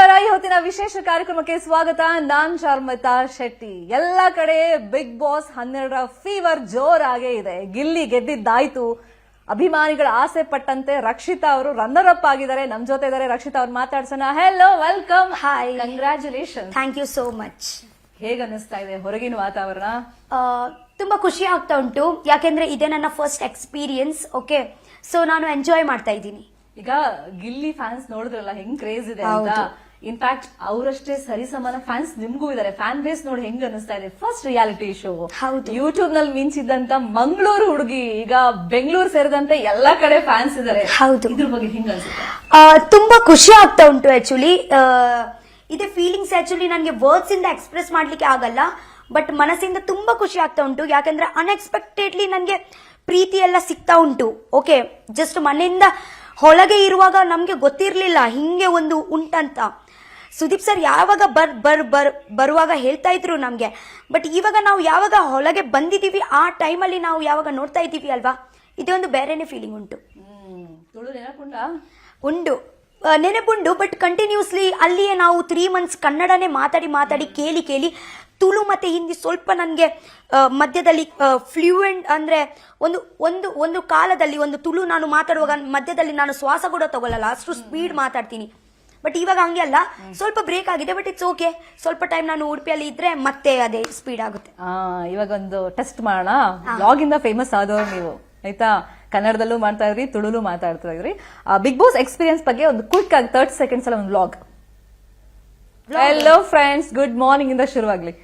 ನಮಸ್ಕಾರ. ಇವತ್ತಿನ ವಿಶೇಷ ಕಾರ್ಯಕ್ರಮಕ್ಕೆ ಸ್ವಾಗತ. ನಾನ್ ಶರ್ಮಿತಾ ಶೆಟ್ಟಿ. ಎಲ್ಲ ಕಡೆ ಬಿಗ್ ಬಾಸ್ 12ರ ಫೀವರ್ ಜೋರಾಗೇ ಇದೆ. ಗಿಲ್ಲಿ ಗೆದ್ದಿದ್ದಾಯ್ತು. ಅಭಿಮಾನಿಗಳ ಆಸೆ ಪಟ್ಟಂತೆ ರಕ್ಷಿತಾ ಅವರು ರನ್ನರ್ ಅಪ್ ಆಗಿದ್ದಾರೆ. ನಮ್ ಜೊತೆ ಇದ್ದಾರೆ. ರಕ್ಷಿತಾ ಅವ್ರು ಮಾತಾಡ್ಸೋಣ. Hello, welcome. Hi, congratulation. Thank you so much. ಹೇಗ ಅನಿಸ್ತಾ ಇದೆ ಹೊರಗಿನ ವಾತಾವರಣ? ತುಂಬಾ ಖುಷಿ ಆಗ್ತಾ ಉಂಟು, ಯಾಕೆಂದ್ರೆ ಇದೇ ನನ್ನ ಫಸ್ಟ್ ಎಕ್ಸ್ಪೀರಿಯನ್ಸ್. ಓಕೆ, ಸೊ ನಾನು ಎಂಜಾಯ್ ಮಾಡ್ತಾ ಇದ್ದೀನಿ. ಈಗ ಗಿಲ್ಲಿ ಫ್ಯಾನ್ಸ್ ನೋಡಿದ್ರಲ್ಲ ಹೆಂಗ್ ಕ್ರೇಜ್ ಇದೆ ಅಂತ. ಇನ್ಫ್ಯಾಕ್ಟ್ ಅವರಷ್ಟೇ ಸರಿಸಮಾನ ಫ್ಯಾನ್ಸ್ ನಿಮ್ಗೂ ಇದಾರೆ. ಫ್ಯಾನ್ ಬೇಸ್ ನೋಡಿ ಹೆಂಗ್ ಅನಿಸ್ತಾ ಇದೆ? ಫಸ್ಟ್ ರಿಯಾಲಿಟಿ ಶೋ ಯೂಟ್ಯೂಬ್ ನಲ್ಲಿ ಮಿಂಚಿದ್ದಂತ ಮಂಗಳೂರು ಹುಡುಗಿ ಈಗ ಬೆಂಗಳೂರು ಸೇರಿದಂತೆ ಎಲ್ಲಾ ಕಡೆ ಫ್ಯಾನ್ಸ್ ಇದಾರೆ. ಹೌದು, ಇದ್ರ ಬಗ್ಗೆ ಹೆಂಗ್ ಅನ್ಸುತ್ತೆ? ತುಂಬಾ ಖುಷಿ ಆಗ್ತಾ ಉಂಟು. ಆಕ್ಚುಲಿ ಇದೇ ಫೀಲಿಂಗ್ಸ್ ಆಕ್ಚುಲಿ ನನಗೆ ವರ್ಡ್ಸ್ ಇಂದ ಎಕ್ಸ್ಪ್ರೆಸ್ ಮಾಡ್ಲಿಕ್ಕೆ ಆಗಲ್ಲ, ಬಟ್ ಮನಸ್ಸಿಂದ ತುಂಬಾ ಖುಷಿ ಆಗ್ತಾ ಉಂಟು. ಯಾಕಂದ್ರೆ ಅನ್ಎಕ್ಸ್ಪೆಕ್ಟೆಡ್ಲಿ ನನಗೆ ಪ್ರೀತಿ ಎಲ್ಲ ಸಿಗ್ತಾ ಉಂಟು. ಓಕೆ, ಜಸ್ಟ್ ಮನೆಯಿಂದ ಹೊಳಗೆ ಇರುವಾಗ ನಮ್ಗೆ ಗೊತ್ತಿರ್ಲಿಲ್ಲ ಹಿಂಗೆ ಒಂದು ಉಂಟಂತ. ಸುದೀಪ್ ಸರ್ ಯಾವಾಗ ಬರುವಾಗ ಹೇಳ್ತಾ ಇದ್ರು ನಮ್ಗೆ, ಬಟ್ ಇವಾಗ ನಾವು ಯಾವಾಗ ಹೊಳಗೆ ಬಂದಿದೀವಿ ಆ ಟೈಮಲ್ಲಿ ನಾವು ಯಾವಾಗ ನೋಡ್ತಾ ಇದ್ದೀವಿ ಅಲ್ವಾ, ಇದೇ ಒಂದು ಬೇರೆನೆ ಫೀಲಿಂಗ್ ಉಂಟು. ಉಂಟು, ನೆನಪುಂಡು. ಬಟ್ ಕಂಟಿನ್ಯೂಸ್ಲಿ ಅಲ್ಲಿಯೇ ನಾವು 3 months ಕನ್ನಡನೇ ಮಾತಾಡಿ ಕೇಳಿ ತುಳು ಮತ್ತೆ ಹಿಂದಿ ಸ್ವಲ್ಪ ನನಗೆ ಮಧ್ಯದಲ್ಲಿ ಫ್ಲೂಯೆಂಟ್ ಅಂದ್ರೆ ಒಂದು ಕಾಲದಲ್ಲಿ ಒಂದು ತುಳು ನಾನು ಮಾತಾಡುವಾಗ ಮಧ್ಯದಲ್ಲಿ ನಾನು ಶ್ವಾಸ ಕೂಡ ತಗೊಳ್ಳಲ್ಲ, ಅಷ್ಟು ಸ್ಪೀಡ್ ಮಾತಾಡ್ತೀನಿ. ಬಟ್ ಇವಾಗ ಹಂಗೆ ಅಲ್ಲ, ಸ್ವಲ್ಪ ಬ್ರೇಕ್ ಆಗಿದೆ. ಬಟ್ ಇಟ್ಸ್ ಓಕೆ, ಸ್ವಲ್ಪ ಟೈಮ್ ನಾನು ಉಡುಪಿಯಲ್ಲಿ ಇದ್ರೆ ಮತ್ತೆ ಅದೇ ಸ್ಪೀಡ್ ಆಗುತ್ತೆ. ಇವಾಗ ಒಂದು ಟೆಸ್ಟ್ ಮಾಡೋಣ. ಬ್ಲಾಗ್ ಇಂದ ಫೇಮಸ್ ಆದವ್ರು ನೀವು, ಆಯ್ತಾ? ಕನ್ನಡದಲ್ಲೂ ಮಾಡ್ತಾ ಇದ್ರಿ, ತುಳುಲು ಮಾತಾಡ್ತಾ ಇದ್ರಿ. ಬಿಗ್ ಬಾಸ್ ಎಕ್ಸ್ಪೀರಿಯನ್ಸ್ ಬಗ್ಗೆ ಒಂದು ಕ್ವಿಕ್ ಆಗಿ 30 seconds ಅಲ್ಲಿ ಒಂದು blog. Hello friends, good morning ಇಂದ ಶುರುವಾಗ್ಲಿ.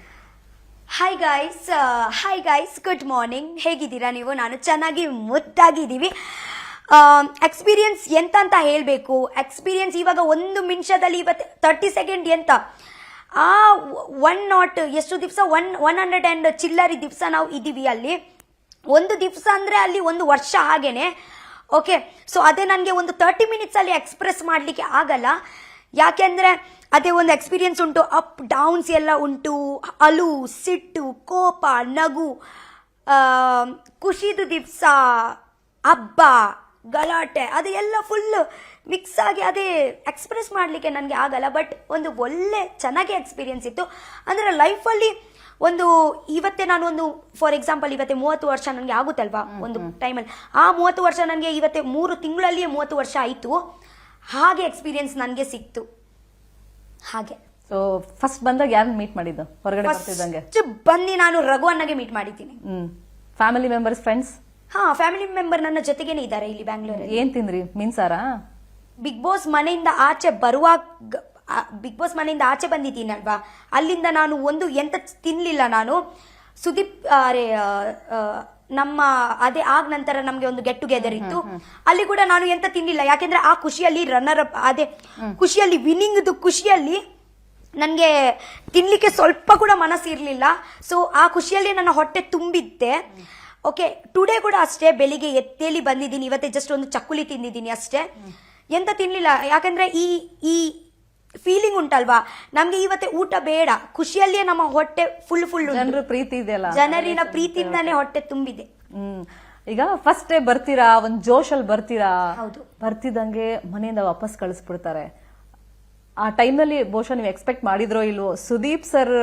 Hi guys, good morning. ಹೇಗಿದ್ದೀರಾ ನೀವು? ನಾನು ಚೆನ್ನಾಗಿ ಮುದ್ದಾಗಿದ್ದೀವಿ. ಎಕ್ಸ್ಪೀರಿಯನ್ಸ್ ಎಂತ ಅಂತ ಹೇಳಬೇಕು. ಎಕ್ಸ್ಪೀರಿಯನ್ಸ್ ಇವಾಗ 1 ನಿಮಿಷದಲ್ಲಿ ಇವತ್ತು 30 seconds ಎಂತ ಆ 100 ಎಷ್ಟು ದಿವಸ 100 and ಚಿಲ್ಲರಿ ದಿವಸ ನಾವು ಇದ್ದೀವಿ ಅಲ್ಲಿ. ಒಂದು ದಿವಸ ಅಂದ್ರೆ ಅಲ್ಲಿ 1 ವರ್ಷ ಹಾಗೇನೆ. ಓಕೆ, ಸೊ ಅದೇ ನನಗೆ ಒಂದು 30 minutes ಅಲ್ಲಿ ಎಕ್ಸ್ಪ್ರೆಸ್ ಮಾಡಲಿಕ್ಕೆ ಆಗಲ್ಲ. ಯಾಕೆಂದ್ರೆ ಅದೇ ಒಂದು ಎಕ್ಸ್ಪೀರಿಯನ್ಸ್ ಉಂಟು. ಅಪ್ ಡೌನ್ಸ್ ಎಲ್ಲ ಉಂಟು. ಅಲು, ಸಿಟ್ಟು, ಕೋಪ, ನಗು, ಖುಷಿದು ದಿವಸ, ಹಬ್ಬ, ಗಲಾಟೆ, ಅದು ಎಲ್ಲ ಫುಲ್ ಮಿಕ್ಸ್ ಆಗಿ ಅದೇ ಎಕ್ಸ್ಪ್ರೆಸ್ ಮಾಡಲಿಕ್ಕೆ ನನಗೆ ಆಗಲ್ಲ. ಬಟ್ ಒಂದು ಒಳ್ಳೆ ಚೆನ್ನಾಗಿ ಎಕ್ಸ್ಪೀರಿಯನ್ಸ್ ಇತ್ತು. ಅಂದರೆ ಲೈಫಲ್ಲಿ ಒಂದು ಇವತ್ತೇ ನಾನು ಒಂದು ಫಾರ್ ಎಕ್ಸಾಂಪಲ್ ಇವತ್ತೇ 30 ವರ್ಷ ನನಗೆ ಆಗುತ್ತಲ್ವಾ ಒಂದು ಟೈಮಲ್ಲಿ. ಆ 30 ವರ್ಷ ನನಗೆ ಇವತ್ತೇ 3 ತಿಂಗಳಲ್ಲಿಯೇ 30 ವರ್ಷ ಆಯಿತು. ಹಾಗೆ ಎಕ್ಸ್ಪೀರಿಯನ್ಸ್ ನನಗೆ ಸಿಕ್ತು. ಹಾಗೆ ಸೊ ಫಸ್ಟ್ ಬಂದಾಗ ಯಾರನ್ನ ಮೀಟ್ ಮಾಡಿದ್ದು? ಹೊರಗಡೆ ಬರ್ತಿದ್ದಂಗೆ ಬಂದು ನಾನು ರಘುವನ್ನಗೆ ಮೀಟ್ ಮಾಡಿದ್ದೀನಿ. Family members, friends? Family member ನನ್ನ ಜೊತೆಗೇನೆ ಇದ್ದಾರೆ ಇಲ್ಲಿ ಬ್ಯಾಂಗ್ಳೂರಲ್ಲಿ. ಏನ್ ತಿಂದ್ರಿ? ಮೀನ್ಸಾರಾ? ಬಿಗ್ ಬಾಸ್ ಮನೆಯಿಂದ ಆಚೆ ಬರುವಾಗ, ಬಿಗ್ ಬಾಸ್ ಮನೆಯಿಂದ ಆಚೆ ಬಂದಿದ್ದೀನಲ್ವಾ, ಅಲ್ಲಿಂದ ನಾನು ಒಂದು ಎಂತ ತಿನ್ಲಿಲ್ಲ ನಾನು. ಸುದೀಪ್ ನಮ್ಮ ಅದೇ ಆಗ ನಂತರ ನಮ್ಗೆ ಒಂದು ಗೆಟ್ ಟುಗೆದರ್ ಇತ್ತು, ಅಲ್ಲಿ ಕೂಡ ನಾನು ಎಂತ ತಿನ್ಲಿಲ್ಲ. ಯಾಕೆಂದ್ರೆ ಆ ಖುಷಿಯಲ್ಲಿ ರನ್ನರ್ ಅಪ್ ಅದೇ ಖುಷಿಯಲ್ಲಿ ವಿನ್ನಿಂಗ್ ಖುಷಿಯಲ್ಲಿ ನನಗೆ ತಿನ್ಲಿಕ್ಕೆ ಸ್ವಲ್ಪ ಕೂಡ ಮನಸ್ಸಿರ್ಲಿಲ್ಲ. ಸೊ ಆ ಖುಷಿಯಲ್ಲಿ ನನ್ನ ಹೊಟ್ಟೆ ತುಂಬಿದ್ದೆ. ಓಕೆ, ಟುಡೇ ಕೂಡ ಅಷ್ಟೇ, ಬೆಳಿಗ್ಗೆ ಎತ್ತೇಲಿ ಬಂದಿದ್ದೀನಿ. ಇವತ್ತೇ ಜಸ್ಟ್ ಒಂದು ಚಕ್ಕುಲಿ ತಿಂದಿದ್ದೀನಿ ಅಷ್ಟೇ, ಎಂತ ತಿನ್ಲಿಲ್ಲ. ಯಾಕಂದ್ರೆ ಈ ಫೀಲಿಂಗ್ ಉಂಟಲ್ವಾ, ನಮ್ಗೆ ಇವತ್ತೇ ಊಟ ಬೇಡ, ಖುಷಿಯಲ್ಲಿಯೇ ನಮ್ಮ ಹೊಟ್ಟೆ ಫುಲ್ ಜನರ ಪ್ರೀತಿ ಇದೆಯಲ್ಲ, ಜನರಿನ ಪ್ರೀತಿಯಿಂದಾನೇ ಹೊಟ್ಟೆ ತುಂಬಿದೆ. ಈಗ ಫಸ್ಟ್ ಡೇ ಬರ್ತೀರಾ, ಒಂದ್ ಜೋಶಲ್ಲಿ ಬರ್ತೀರಾ. ಹೌದು, ಬರ್ತಿದ್ದಂಗೆ ಮನೆಯಿಂದ ವಾಪಸ್ ಕಳಿಸ್ಬಿಡ್ತಾರೆ. ಆ ಟೈಮ್ನಲ್ಲಿ ಬಹುಶಃ ನೀವು ಎಕ್ಸ್ಪೆಕ್ಟ್ ಮಾಡಿದ್ರೋ ಇಲ್ವೋ, ಸುದೀಪ್ ಸರ್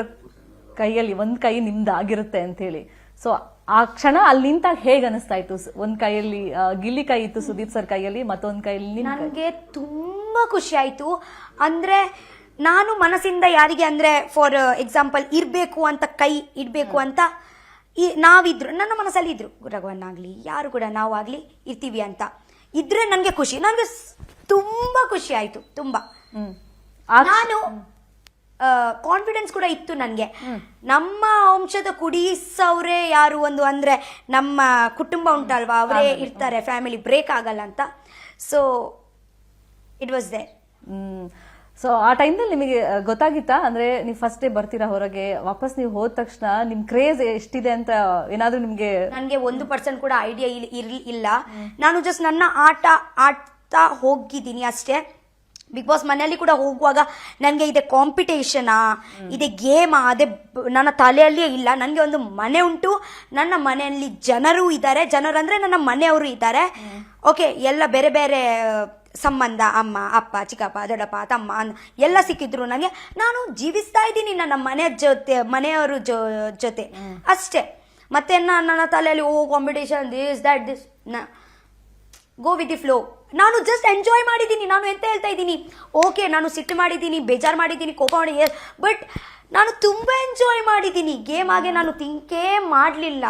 ಕೈಯಲ್ಲಿ ಒಂದ್ ಕೈ ನಿಮ್ದಾಗಿರುತ್ತೆ ಅಂತ ಹೇಳಿ. ಸೊ ಆ ಕ್ಷಣ ಅಲ್ಲಿ ನಿಂತಾಗ ಹೇಗೆ ಅನಿಸ್ತಾ ಇತ್ತು? ಒಂದ್ ಕೈಯಲ್ಲಿ ಗಿಲ್ಲಿ ಕೈ ಇತ್ತು ಸುದೀಪ್ ಸರ್ ಕೈಯಲ್ಲಿ, ಮತ್ತೊಂದ್ ಕೈಯಲ್ಲಿ ನನಗೆ ತುಂಬಾ ಖುಷಿ ಆಯ್ತು. ಅಂದ್ರೆ ನಾನು ಮನಸ್ಸಿಂದ ಯಾರಿಗೆ ಅಂದ್ರೆ ಫಾರ್ ಎಕ್ಸಾಂಪಲ್ ಇರ್ಬೇಕು ಅಂತ, ಕೈ ಇಡ್ಬೇಕು ಅಂತ ನಾವಿದ್ರು, ನನ್ನ ಮನಸ್ಸಲ್ಲಿ ಇದ್ರು, ರಘುವನ್ನಾಗ್ಲಿ ಯಾರು ಕೂಡ ನಾವಾಗ್ಲಿ ಇರ್ತೀವಿ ಅಂತ ಇದ್ರೆ ನನಗೆ ಖುಷಿ. ನನಗೆ ತುಂಬಾ ಖುಷಿ ಆಯ್ತು, ತುಂಬಾ. ನಾನು ಕಾನ್ಫಿಡೆನ್ಸ್ ಕೂಡ ಇತ್ತು ನನಗೆ. ನಮ್ಮ ವಂಶದ ಕುಡಿಸವ್ರೆ ಯಾರು ಒಂದು ಅಂದ್ರೆ ನಮ್ಮ ಕುಟುಂಬ ಉಂಟಲ್ವಾ, ಅವರೇ ಇರ್ತಾರೆ, ಫ್ಯಾಮಿಲಿ ಬ್ರೇಕ್ ಆಗಲ್ಲ ಅಂತ. So it was there. So ಆ ಟೈಮ್ನಲ್ಲಿ ನಿಮಗೆ ಗೊತ್ತಾಗಿತ್ತಾ? ಅಂದ್ರೆ ನೀವು ಫಸ್ಟ್ ಡೇ ಬರ್ತೀರಾ ಹೊರಗೆ, ವಾಪಸ್ ನೀವು ಹೋದ ತಕ್ಷಣ ನಿಮ್ ಕ್ರೇಜ್ ಎಷ್ಟಿದೆ ಅಂತ ಏನಾದ್ರು ನಿಮ್ಗೆ? ನನಗೆ 1% ಕೂಡ ಐಡಿಯಾ ಇಲ್ಲ. ನಾನು ಜಸ್ಟ್ ನನ್ನ ಆಟ ಆಡ್ತಾ ಹೋಗಿದ್ದೀನಿ ಅಷ್ಟೇ. ಬಿಗ್ ಬಾಸ್ ಮನೆಯಲ್ಲಿ ಕೂಡ ಹೋಗುವಾಗ ನನಗೆ ಇದೆ ಕಾಂಪಿಟೇಷನಾ, ಇದೆ ಗೇಮಾ, ಅದೇ ನನ್ನ ತಲೆಯಲ್ಲಿಯೇ ಇಲ್ಲ. ನನಗೆ ಒಂದು ಮನೆ ಉಂಟು, ನನ್ನ ಮನೆಯಲ್ಲಿ ಜನರು ಇದ್ದಾರೆ, ಜನರಂದ್ರೆ ನನ್ನ ಮನೆಯವರು ಇದ್ದಾರೆ. ಓಕೆ, ಎಲ್ಲ ಬೇರೆ ಬೇರೆ ಸಂಬಂಧ, ಅಮ್ಮ ಅಪ್ಪ ಚಿಕ್ಕಪ್ಪ ದೊಡ್ಡಪ್ಪ ತಮ್ಮ ಎಲ್ಲ ಸಿಕ್ಕಿದ್ರು ನನಗೆ. ನಾನು ಜೀವಿಸ್ತಾ ಇದ್ದೀನಿ ನನ್ನ ಮನೆಯವ್ರ ಜೊತೆ ಅಷ್ಟೇ. ಮತ್ತೆ ನನ್ನ ತಲೆಯಲ್ಲಿ competition this that this go with the flow. ನಾನು ಜಸ್ಟ್ ಎಂಜಾಯ್ ಮಾಡಿದ್ದೀನಿ. ನಾನು ಎಂತ ಹೇಳ್ತಾ ಇದ್ದೀನಿ, ಓಕೆ ನಾನು ಸಿಟ್ಟು ಮಾಡಿದ್ದೀನಿ, ಬೇಜಾರು ಮಾಡಿದ್ದೀನಿ, ಕೋಪ ಮಾಡಿ, ಬಟ್ ನಾನು ತುಂಬಾ ಎಂಜಾಯ್ ಮಾಡಿದ್ದೀನಿ. ಗೇಮ್ ಆಗಿ ನಾನು ಥಿಂಕೇ ಮಾಡಲಿಲ್ಲ.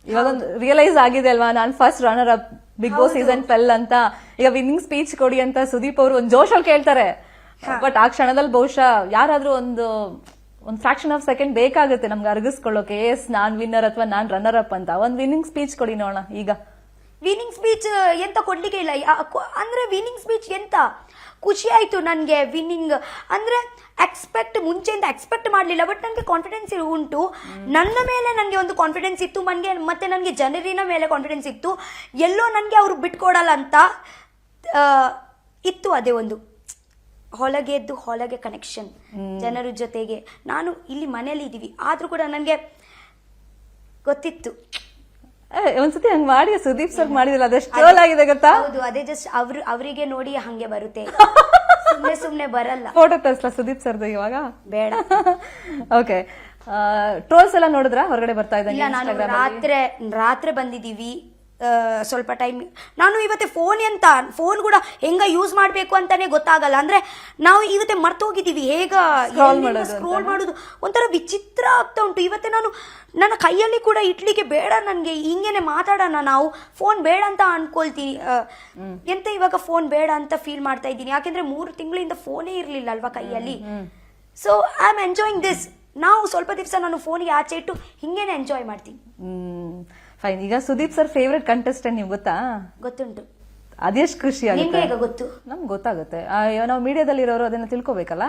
ಇವಾಗ ಒಂದು ರಿಯಲೈಸ್ ಆಗಿದೆ ಅಲ್ವಾ, ನಾನು first runner up Big Boss season 12 ಅಂತ. ಈಗ ವಿನ್ನಿಂಗ್ ಸ್ಪೀಚ್ ಕೊಡಿ ಅಂತ ಸುದೀಪ್ ಅವರು ಒಂದು ಜೋಶಲ್ಲಿ ಕೇಳ್ತಾರೆ, ಬಟ್ ಆ ಕ್ಷಣದಲ್ಲಿ ಬಹುಶಃ ಯಾರಾದ್ರೂ ಒಂದು ಫ್ರಾಕ್ಷನ್ ಆಫ್ ಸೆಕೆಂಡ್ ಬೇಕಾಗುತ್ತೆ ನಮ್ಗೆ ಅರ್ಗಿಸ್ಕೊಳ್ಳೋಕೆ, ಎಸ್ ನಾನ್ ವಿನ್ನರ್ ಅಥವಾ ನಾನ್ ರನ್ನರ್ ಅಪ್ ಅಂತ. ಒಂದು ವಿನ್ನಿಂಗ್ ಸ್ಪೀಚ್ ಕೊಡಿ ನೋಡೋಣ. ಈಗ ವಿನ್ನಿಂಗ್ ಸ್ಪೀಚ್ ಎಂತ ಕೊಡ್ಲಿಕ್ಕೆ ಇಲ್ಲ. ಅಂದ್ರೆ ವಿನ್ನಿಂಗ್ ಸ್ಪೀಚ್ ಎಂತ ಖುಷಿ ಆಯ್ತು ನನಗೆ. ವಿನ್ನಿಂಗ್ ಅಂದ್ರೆ ಮುಂಚೆಯಿಂದ ಎಕ್ಸ್ಪೆಕ್ಟ್ ಮಾಡಲಿಲ್ಲ, ಬಟ್ ನನಗೆ ಕಾನ್ಫಿಡೆನ್ಸ್ ಉಂಟು. ನನ್ನ ಮೇಲೆ ನನಗೆ ಒಂದು ಕಾನ್ಫಿಡೆನ್ಸ್ ಇತ್ತು, ಮತ್ತೆ ನನಗೆ ಜನರಿನ ಮೇಲೆ ಕಾನ್ಫಿಡೆನ್ಸ್ ಇತ್ತು. ಎಲ್ಲೋ ನನಗೆ ಅವರು ಬಿಟ್ಕೊಡಲ್ಲ ಅಂತ ಇತ್ತು. ಅದೇ ಒಂದು ಹೊಳಗೆ ಕನೆಕ್ಷನ್ ಜನರ ಜೊತೆಗೆ. ನಾನು ಇಲ್ಲಿ ಮನೆಯಲ್ಲಿ ಇದ್ದೀವಿ, ಆದ್ರೂ ಕೂಡ ನನಗೆ ಗೊತ್ತಿತ್ತು. ಒಂದ್ಸತಿ ಹಂಗ್ ಮಾಡಿ ಸುದೀಪ್ ಸರ್ ಮಾಡಿದಿಲ್ಲ, ಅದೆಷ್ಟು ಟ್ರೋಲ್ ಆಗಿದೆ ಗೊತ್ತಾ? ಹೌದು, ಅದೇ ಜಸ್ಟ್ ಅವರಿಗೆ ನೋಡಿ ಹಂಗೆ ಬರುತ್ತೆ, ಸುಮ್ನೆ ಬರಲ್ಲ. ಫೋಟೋ ತರಿಸ್ಲಾ ಸುದೀಪ್ ಸರ್ದು ಇವಾಗ? ಬೇಡ. ಓಕೆ, ಟ್ರೋಲ್ಸ್ ಎಲ್ಲ ನೋಡಿದ್ರ ಹೊರಗಡೆ ಬರ್ತಾ ಇಲ್ಲ, ಇದ್ದಂಗೆ? ನಾನು ರಾತ್ರಿ ಬಂದಿದ್ದೀವಿ ಸ್ವಲ್ಪ ಟೈಮ್. ನಾನು ಇವತ್ತೆ ಫೋನ್ ಕೂಡ ಹೆಂಗ ಯೂಸ್ ಮಾಡಬೇಕು ಅಂತಾನೆ ಗೊತ್ತಾಗಲ್ಲ. ಅಂದ್ರೆ ನಾವು ಇವತ್ತೆ ಮರ್ತೋಗಿದ್ದೀವಿ ಹೇಗ ಸ್ಕ್ರೋಲ್ ಮಾಡೋದು, ಒಂಥರ ವಿಚಿತ್ರ ಆಗ್ತಾ ಉಂಟು. ಇವತ್ತೆ ನಾನು ನನ್ನ ಕೈಯಲ್ಲಿ ಕೂಡ ಇಟ್ಲಿಕ್ಕೆ ಬೇಡ, ನನಗೆ ಹಿಂಗೇನೆ ಮಾತಾಡೋಣ, ನಾವು ಫೋನ್ ಬೇಡ ಅಂತ ಅನ್ಕೊಳ್ತೀನಿ. ಎಂತ ಇವಾಗ ಫೋನ್ ಬೇಡ ಅಂತ ಫೀಲ್ ಮಾಡ್ತಾ ಇದ್ದೀನಿ, ಯಾಕೆಂದ್ರೆ 3 ತಿಂಗಳಿಂದ ಫೋನೇ ಇರ್ಲಿಲ್ಲ ಅಲ್ವಾ ಕೈಯಲ್ಲಿ. So I am enjoying this. ನಾವು ಸ್ವಲ್ಪ ದಿವಸ ನಾನು ಫೋನಿಗೆ ಆಚೆ ಇಟ್ಟು ಹಿಂಗೇನೆ ಎಂಜಾಯ್ ಮಾಡ್ತೀನಿ. ಫೈನ್. ಈಗ ಸುದೀಪ್ ಸರ್ ಫೇವ್ರೆಟ್ ಕಂಟೆಸ್ಟೆಂಟ್ ನಿಮ್ಗೆ ಗೊತ್ತಾ? ಗೊತ್ತುಂಟು. ಅದೆಷ್ಟು ಖುಷಿ ಆಗುತ್ತೆ. ಗೊತ್ತು, ನಮ್ಗೆ ಗೊತ್ತಾಗುತ್ತೆ. ನಾವು ಮೀಡಿಯಾದಲ್ಲಿ ಇರೋರು ಅದನ್ನ ತಿಳ್ಕೊಬೇಕಲ್ಲ.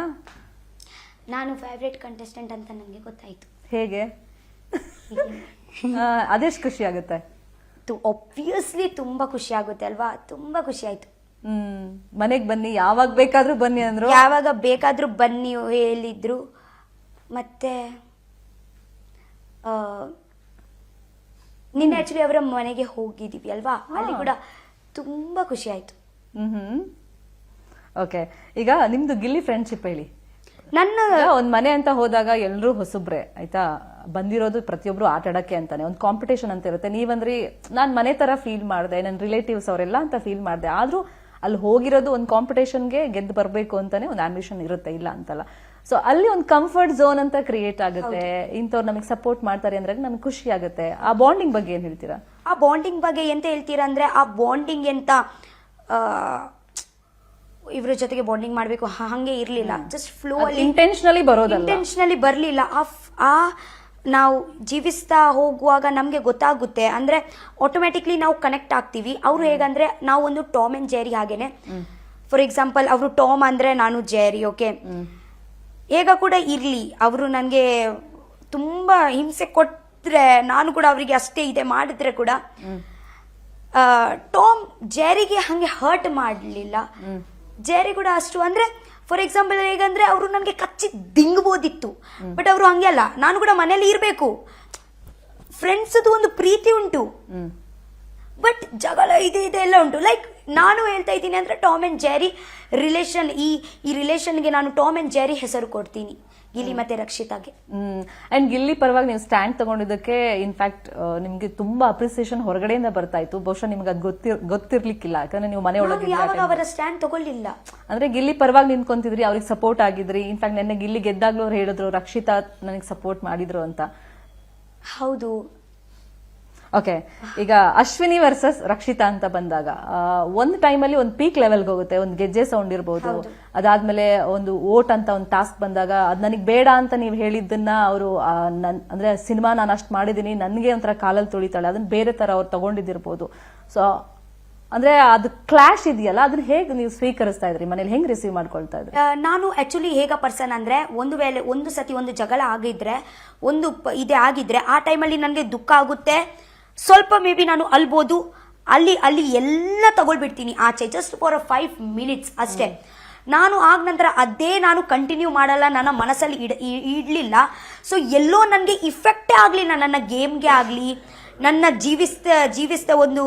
ನಾನು ಫೇವ್ರೆಟ್ ಕಂಟೆಸ್ಟೆಂಟ್ ಅಂತ ನನಗೆ ಗೊತ್ತಾಯ್ತು. ಹೇಗೆ? ಅದೆಷ್ಟು ಖುಷಿ ಆಗುತ್ತೆ? ಒಬ್ವಿಯಸ್ಲಿ ತುಂಬಾ ಖುಷಿ ಆಗುತ್ತೆ ಅಲ್ವಾ, ತುಂಬಾ ಖುಷಿ ಆಯ್ತು. ಮನೆಗ್ ಬನ್ನಿ, ಯಾವಾಗ ಬೇಕಾದ್ರೂ ಬನ್ನಿ ಅಂದ್ರು. ಯಾವಾಗ ಬೇಕಾದ್ರೂ ಬನ್ನಿ ಹೇಳಿದ್ರು. ಮತ್ತೆ ನಿನ್ನೆ ಆಕ್ಚುಲಿ ಅವರ ಮನೆಗೆ ಹೋಗಿದೀವಿ ಅಲ್ವಾ, ಅಲ್ಲಿ ಕೂಡ ತುಂಬಾ ಖುಷಿ ಆಯ್ತು. ಓಕೆ, ಈಗ ನಿಮ್ದು ಗಿಲ್ಲಿ ಫ್ರೆಂಡ್ಶಿಪ್ ಹೇಳಿ. ನನ್ನ ಒಂದ್ ಮನೆ ಅಂತ ಹೋದಾಗ ಎಲ್ರೂ ಹೊಸಬ್ರೆ ಆಯ್ತಾ, ಬಂದಿರೋದು ಪ್ರತಿಯೊಬ್ರು ಆಟ ಆಡಕ್ಕೆ ಅಂತಾನೆ, ಒಂದು ಕಾಂಪಿಟೇಷನ್ ಅಂತ ಇರುತ್ತೆ. ನೀವಂದ್ರಿ ನಾನ್ ಮನೆ ತರ ಫೀಲ್ ಮಾಡಿದೆ, ನನ್ನ ರಿಲೇಟಿವ್ಸ್ ಅವರೆಲ್ಲ ಅಂತ ಫೀಲ್ ಮಾಡಿದೆ. ಆದ್ರೂ ಅಲ್ಲಿ ಹೋಗಿರೋದು ಒಂದು ಕಾಂಪಿಟೇಷನ್ಗೆ ಗೆದ್ದು ಬರ್ಬೇಕು ಅಂತಾನೆ ಒಂದು ಆಂಬಿಷನ್ ಇರುತ್ತೆ, ಇಲ್ಲ ಅಂತಲ್ಲ. ಸೊ ಅಲ್ಲಿ ಒಂದು ಕಂಫರ್ಟ್ ಝೋನ್ ಅಂತ ಕ್ರಿಯೇಟ್ ಆಗುತ್ತೆ. ಇಂಥವ್ರು ನಮಗೆ ಸಪೋರ್ಟ್ ಮಾಡ್ತಾರೆ ಅಂದ್ರೆ ನಮ್ಗೆ ಖುಷಿ ಆಗುತ್ತೆ. ಆ ಬಾಂಡಿಂಗ್ ಬಗ್ಗೆ ಏನ್ ಹೇಳ್ತೀರಾ? ಆ ಬಾಂಡಿಂಗ್ ಬಗ್ಗೆ ಎಂತ ಹೇಳ್ತೀರಾ ಅಂದ್ರೆ, ಆ ಬಾಂಡಿಂಗ್ ಎಂತ ಇವ್ರ ಜೊತೆಗೆ ಬಾಂಡಿಂಗ್ ಮಾಡ್ಬೇಕು ಹಂಗೆ ಇರ್ಲಿಲ್ಲ. ಜಸ್ಟ್ ಫ್ಲೋ ಅಲ್ಲಿ ಇಂಟೆನ್ಷನಲಿ ಬರೋದಲ್ಲ, ಇಂಟೆನ್ಷನಲಿ ಬರ್ಲಿಲ್ಲ. ಆ ನಾವು ಜೀವಿಸ್ತಾ ಹೋಗುವಾಗ ನಮ್ಗೆ ಗೊತ್ತಾಗುತ್ತೆ. ಅಂದ್ರೆ ಆಟೋಮ್ಯಾಟಿಕ್ಲಿ ನಾವು ಕನೆಕ್ಟ್ ಆಗ್ತೀವಿ. ಅವ್ರು ಹೇಗಂದ್ರೆ ನಾವು ಒಂದು ಟಾಮ್ ಅಂಡ್ ಜೆರಿ ಹಾಗೇನೆ. ಫಾರ್ ಎಕ್ಸಾಂಪಲ್ ಅವರು ಟಾಮ್ ಅಂದ್ರೆ ನಾನು ಜೆರಿ. ಓಕೆ, ಹೇಗ ಕೂಡ ಇರ್ಲಿ, ಅವರು ನನಗೆ ತುಂಬಾ ಹಿಂಸೆ ಕೊಟ್ರೆ ನಾನು ಕೂಡ ಅವರಿಗೆ ಅಷ್ಟೇ ಇದೆ ಮಾಡಿದ್ರೆ ಕೂಡ ಟಾಮ್ ಜೆರಿಗೆ ಹಂಗೆ ಹರ್ಟ್ ಮಾಡಲಿಲ್ಲ. ಜೆರಿ ಕೂಡ ಅಷ್ಟು ಅಂದ್ರೆ ಫಾರ್ ಎಕ್ಸಾಂಪಲ್ ಹೇಗಂದ್ರೆ ಅವರು ನನಗೆ ಕಚ್ಚಿ ದಿಂಗಬೋದಿತ್ತು, ಬಟ್ ಅವರು ಹಂಗೆ ಅಲ್ಲ. ನಾನು ಕೂಡ ಮನೇಲಿ ಇರಬೇಕು, ಫ್ರೆಂಡ್ಸ್ ಒಂದು ಪ್ರೀತಿ ಉಂಟು, ಬಟ್ ಜಗಳ ಇದೆ ಎಲ್ಲ ಉಂಟು. ಲೈಕ್ ನಾನು ಹೇಳ್ತಾ ಇದ್ದೀನಿ ಅಂದ್ರೆ ಟಾಮ್ ಅಂಡ್ ಜೆರಿ ರಿಲೇಷನ್, ಈ ರಿಲೇಷನ್ಗೆ ನಾನು ಟಾಮ್ ಅಂಡ್ ಜೆರಿ ಹೆಸರು ಕೊಡ್ತೀನಿ, ಗಿಲ್ಲಿ ಮತ್ತೆ ರಕ್ಷಿತಾಗೆ. ಅಂಡ್ ಗಿಲ್ಲಿ ಪರವಾಗಿ ನೀವು ಸ್ಟ್ಯಾಂಡ್ ತಗೊಂಡಿದ್ದಕ್ಕೆ ಇನ್ಫ್ಯಾಕ್ಟ್ ನಿಮ್ಗೆ ತುಂಬಾ ಅಪ್ರಿಸಿಯೇಷನ್ ಹೊರಗಡೆಯಿಂದ ಬರ್ತಾ ಇತ್ತು. ಬಹುಶಃ ನಿಮ್ಗೆ ಅದು ಗೊತ್ತಿರ್ಲಿಕ್ಕಿಲ್ಲ, ಯಾಕಂದ್ರೆ ನೀವು ಮನೆ ಒಳಗೆ ಯಾವಾಗ ಅವರ ಸ್ಟ್ಯಾಂಡ್ ತಗೊಳ್ಳಿಲ್ಲ. ಅಂದ್ರೆ ಗಿಲ್ಲಿ ಪರವಾಗಿ ನಿಂತ್ಕೊಂತಿದ್ರಿ, ಅವ್ರಿಗೆ ಸಪೋರ್ಟ್ ಆಗಿದ್ರಿ. ಇನ್ಫ್ಯಾಕ್ಟ್ ನೆನ್ನೆ ಗಿಲ್ಲಿ ಗೆದ್ದಾಗ್ಲೂ ಅವ್ರು ಹೇಳಿದ್ರು ರಕ್ಷಿತಾ ನನಗೆ ಸಪೋರ್ಟ್ ಮಾಡಿದ್ರು ಅಂತ. ಹೌದು. ಓಕೆ, ಈಗ ಅಶ್ವಿನಿ ವರ್ಸಸ್ ರಕ್ಷಿತಾ ಅಂತ ಬಂದಾಗ ಒಂದು ಟೈಮಲ್ಲಿ ಒಂದು ಪೀಕ್ ಲೆವೆಲ್ಗೆ ಹೋಗುತ್ತೆ, ಒಂದು ಗೆಜ್ಜೆ ಸೌಂಡ್ ಇರ್ಬೋದು. ಅದಾದ್ಮೇಲೆ ಒಂದು ಓಟ್ ಅಂತ ಒಂದು ಟಾಸ್ಕ್ ಬಂದಾಗ ಅದ್ ನನಗೆ ಬೇಡ ಅಂತ ನೀವು ಹೇಳಿದ್ದನ್ನ ಅವರು ಅಂದ್ರೆ ಸಿನಿಮಾ ನಾನು ಅಷ್ಟು ಮಾಡಿದೀನಿ, ನನಗೆ ಒಂಥರ ಕಾಲಲ್ಲಿ ತುಳಿತಾಳೆ, ಅದನ್ನ ಬೇರೆ ತರ ಅವ್ರು ತಗೊಂಡಿದ್ದಿರ್ಬೋದು. ಸೊ ಅಂದ್ರೆ ಅದು ಕ್ಲಾಶ್ ಇದೆಯಲ್ಲ, ಅದನ್ನ ಹೇಗೆ ನೀವು ಸ್ವೀಕರಿಸ್ತಾ ಇದ್ರಿ ಮನೇಲಿ, ಹೆಂಗ್ ರಿಸೀವ್ ಮಾಡ್ಕೊಳ್ತಾ ಇದ್ರಿ? ನಾನು ಆಕ್ಚುಲಿ ಹೇಗ ಪರ್ಸನ್ ಅಂದ್ರೆ, ಒಂದು ಸತಿ ಒಂದು ಜಗಳ ಆಗಿದ್ರೆ, ಇದೇ ಆಗಿದ್ರೆ ಆ ಟೈಮಲ್ಲಿ ನನಗೆ ದುಃಖ ಆಗುತ್ತೆ. ಸ್ವಲ್ಪ ಮೇ ಬಿ ನಾನು ಅಲ್ಬೋದು, ಅಲ್ಲಿ ಎಲ್ಲ ತಗೊಳ್ಬಿಡ್ತೀನಿ ಆಚೆ, ಜಸ್ಟ್ ಫಾರ್ 5 minutes ಅಷ್ಟೇ. ನಾನು ಆಗ ನಂತರ ಅದೇ ನಾನು ಕಂಟಿನ್ಯೂ ಮಾಡಲ್ಲ, ನನ್ನ ಮನಸ್ಸಲ್ಲಿ ಇಡಲಿಲ್ಲ. ಸೊ ಎಲ್ಲೋ ನನಗೆ ಇಫೆಕ್ಟೇ ಆಗಲಿಲ್ಲ, ನನ್ನ ಗೇಮ್ಗೆ ಆಗಲಿ, ನನ್ನ ಜೀವಿಸ್ದ ಒಂದು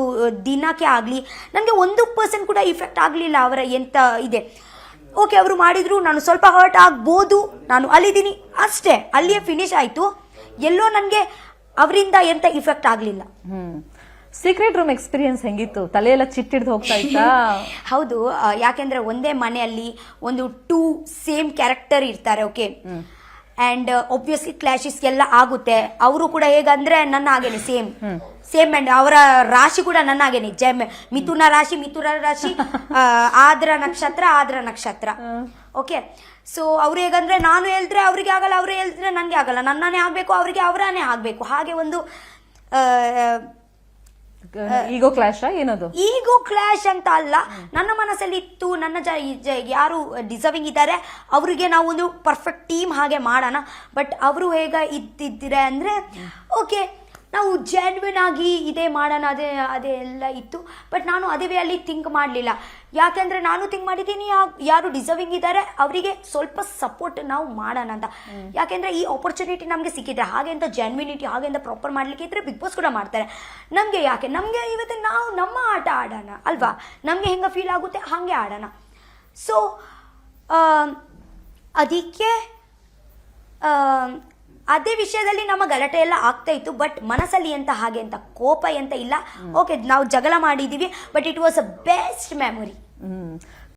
ದಿನಕ್ಕೆ ಆಗಲಿ ನನಗೆ 1% ಕೂಡ ಇಫೆಕ್ಟ್ ಆಗಲಿಲ್ಲ ಅವರ ಎಂತ ಇದೆ. ಓಕೆ, ಅವರು ಮಾಡಿದ್ರು, ನಾನು ಸ್ವಲ್ಪ ಹರ್ಟ್ ಆಗ್ಬೋದು, ನಾನು ಅಲ್ಲಿದ್ದೀನಿ ಅಷ್ಟೇ, ಅಲ್ಲಿಯೇ ಫಿನಿಶ್ ಆಯಿತು. ಎಲ್ಲೋ ನನಗೆ ಅವರಿಂದ ಎಂತ ಇಫೆಕ್ಟ್ ಆಗಲಿಲ್ಲ. ಸೀಕ್ರೆಟ್ ರೂಮ್ ಎಕ್ಸ್ಪೀರಿಯನ್ಸ್ ಹೆಂಗಿತ್ತು? ತಲೆಯೆಲ್ಲ ಚಿಟ್ಟಿಡ್ದು ಹೋಗ್ತಾ ಇತ್ತಾ? ಹೌದು, ಯಾಕೆಂದ್ರೆ ಒಂದೇ ಮನೆಯಲ್ಲಿ ಒಂದು 2 ಸೇಮ್ ಕ್ಯಾರೆಕ್ಟರ್ ಇರ್ತಾರೆ. ಓಕೆ, ಅಂಡ್ ಒಬ್ವಿಯಸ್ಲಿ ಕ್ಲಾಶಸ್ ಎಲ್ಲ ಆಗುತ್ತೆ. ಅವರು ಕೂಡ ಹೇಗಂದ್ರೆ ನನ್ನ ಹಾಗೇನೆ ಸೇಮ್ ಅಂಡ್ ಅವರ ರಾಶಿ ಕೂಡ ನನ್ನ ಹಾಗೇನೆ, ಮಿಥುನ ರಾಶಿ ಆದ್ರ ನಕ್ಷತ್ರ. ಓಕೆ, ಸೊ ಅವ್ರು ಹೇಗಂದ್ರೆ ನಾನು ಹೇಳಿದ್ರೆ ಅವ್ರಿಗೆ ಆಗಲ್ಲ, ಅವ್ರು ಹೇಳಿದ್ರೆ ನನಗೆ ಆಗಲ್ಲ, ನನ್ನನೇ ಆಗ್ಬೇಕು, ಅವರಿಗೆ ಅವರನ್ನೇ ಆಗ್ಬೇಕು. ಹಾಗೆ ಒಂದು ಈಗೋ ಕ್ಲಾಶ್ ಏನದು? ಈಗೋ ಕ್ಲಾಶ್ ಅಂತ ಅಲ್ಲ, ನನ್ನ ಮನಸ್ಸಲ್ಲಿ ಇತ್ತು, ನನ್ನ ಯಾರು ಡಿಸರ್ವಿಂಗ್ ಇದ್ದಾರೆ ಅವರಿಗೆ ನಾವು ಒಂದು ಪರ್ಫೆಕ್ಟ್ ಟೀಮ್ ಹಾಗೆ ಮಾಡೋಣ. ಬಟ್ ಅವರು ಹೇಗೆ ಇದ್ದಿದ್ರೆ ಅಂದ್ರೆ ಓಕೆ ನಾವು ಜೆನ್ವಿನ್ ಆಗಿ ಇದೇ ಮಾಡೋಣ, ಅದೇ ಎಲ್ಲ ಇತ್ತು. ಬಟ್ ನಾನು ಅದೇ ವೇ ಅಲ್ಲಿ ಥಿಂಕ್ ಮಾಡಲಿಲ್ಲ. ಯಾಕೆಂದ್ರೆ ನಾನು ಥಿಂಕ್ ಮಾಡಿದ್ದೀನಿ ಯಾರು ಡಿಸರ್ವಿಂಗ್ ಇದ್ದಾರೆ ಅವರಿಗೆ ಸ್ವಲ್ಪ ಸಪೋರ್ಟ್ ನಾವು ಮಾಡೋಣ ಅಂತ. ಯಾಕೆಂದ್ರೆ ಈ ಆಪರ್ಚುನಿಟಿ ನಮಗೆ ಸಿಕ್ಕಿದ್ರೆ, ಹಾಗೆ ಅಂತ ಜೆನ್ವಿನಿಟಿ ಹಾಗೆ ಅಂತ ಪ್ರಾಪರ್ ಮಾಡ್ಲಿಕ್ಕೆ ಇದ್ರೆ ಬಿಗ್ ಬಾಸ್ ಕೂಡ ಮಾಡ್ತಾರೆ. ನಮಗೆ ಯಾಕೆ, ನಮಗೆ ಇವತ್ತು ನಾವು ನಮ್ಮ ಆಟ ಆಡೋಣ ಅಲ್ವಾ, ನಮಗೆ ಹೆಂಗೆ ಫೀಲ್ ಆಗುತ್ತೆ ಹಾಗೆ ಆಡೋಣ. ಸೊ ಅದಕ್ಕೆ ಅದೇ ವಿಷಯದಲ್ಲಿ ನಮ್ಮ ಗಲಾಟೆ ಎಲ್ಲ ಆಗ್ತಾ ಇತ್ತು. ಬಟ್ ಮನಸ್ಸಲ್ಲಿ ಎಂತ ಹಾಗೆ ಅಂತ ಕೋಪ ಎಂತ ಇಲ್ಲ. ಓಕೆ, ನಾವು ಜಗಳ ಮಾಡಿದ್ದೀವಿ, but it was a best memory.